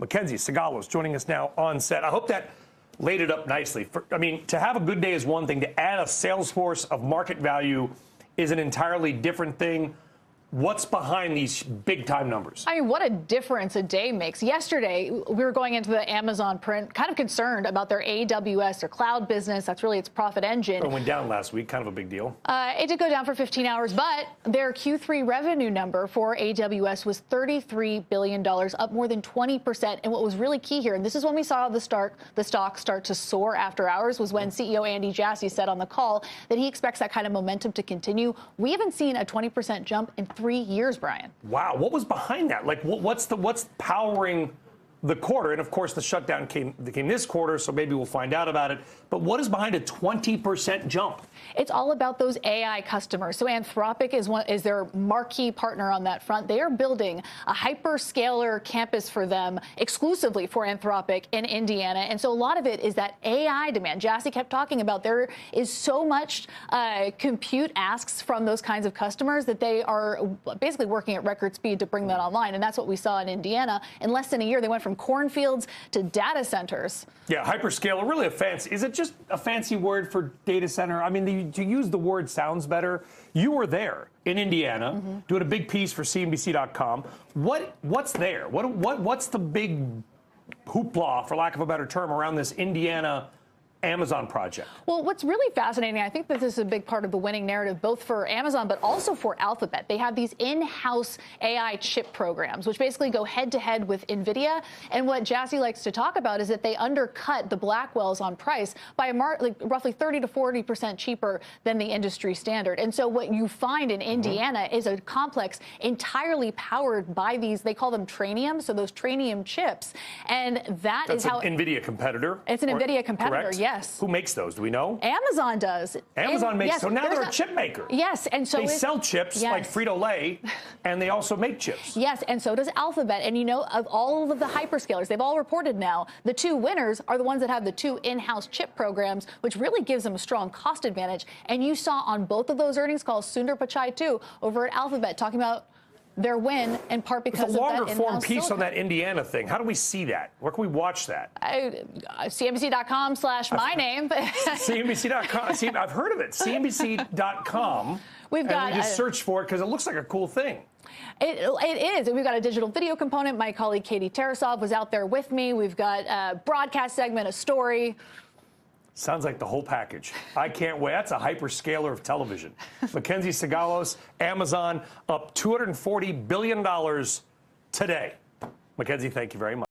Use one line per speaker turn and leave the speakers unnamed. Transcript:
Mackenzie Sagalos joining us now on set. I hope that laid it up nicely. To have a good day is one thing. To add a sales force of market value is an entirely different thing. What's behind these big-time numbers?
I mean, what a difference a day makes. Yesterday, we were going into the Amazon print, kind of concerned about their AWS, their cloud business. That's really its profit engine.
It went down last week, kind of a big deal.
It did go down for 15 hours, but their Q3 revenue number for AWS was $33 billion, up more than 20%. And what was really key here, and this is when we saw the stock start to soar after hours, was when CEO Andy Jassy said on the call that he expects that kind of momentum to continue. We haven't seen a 20% jump in 3 years, Brian.
Wow. What was behind that? Like, what's powering the quarter? And of course, the shutdown came this quarter, so maybe we'll find out about it. But what is behind a 20% jump?
It's all about those AI customers. So Anthropic is their marquee partner on that front. They are building a hyperscaler campus for them exclusively for Anthropic in Indiana. And so a lot of it is that AI demand. Jassy kept talking about there is so much compute asks from those kinds of customers that they are basically working at record speed to bring that online. And that's what we saw in Indiana. In less than a year, they went from cornfields to data centers. Yeah,
hyperscaler, really is it just a fancy word for data center? I mean, to use the word sounds better. You were there in Indiana, doing a big piece for CNBC.com. What's there? What's the big hoopla, for lack of a better term, around this Indiana Amazon project?
Well, what's really fascinating, I think that this is a big part of the winning narrative, both for Amazon, but also for Alphabet. They have these in-house AI chip programs, which basically go head-to-head with NVIDIA. And what Jassy likes to talk about is that they undercut the Blackwells on price by roughly 30 to 40% cheaper than the industry standard. And so what you find in Indiana is a complex entirely powered by these, they call them Trainium, so those Trainium chips. And that's
how... an NVIDIA competitor?
It's an NVIDIA competitor,
correct?
Yes.
Who makes those? Do we know?
Amazon does.
Amazon makes.
Yes,
so now they're a chip maker.
Yes, and so
they sell chips like Frito-Lay, and they also make chips.
Yes, and so does Alphabet. And you know, of all of the hyperscalers, they've all reported now, the two winners are the ones that have the two in-house chip programs, which really gives them a strong cost advantage. And you saw on both of those earnings calls, Sundar Pichai too, over at Alphabet, talking about their win in part because of that in-house
longer form piece on that Indiana thing. How do we see that? Where can we watch that?
CNBC.com/myname.
CNBC.com. See, I've heard of it. CNBC.com. We just search for it because it looks like a cool thing.
It is. We've got a digital video component. My colleague Katie Tarasov was out there with me. We've got a broadcast segment, a story.
Sounds like the whole package. I can't wait. That's a hyperscaler of television. Mackenzie Sagalos, Amazon, up $240 billion today. Mackenzie, thank you very much.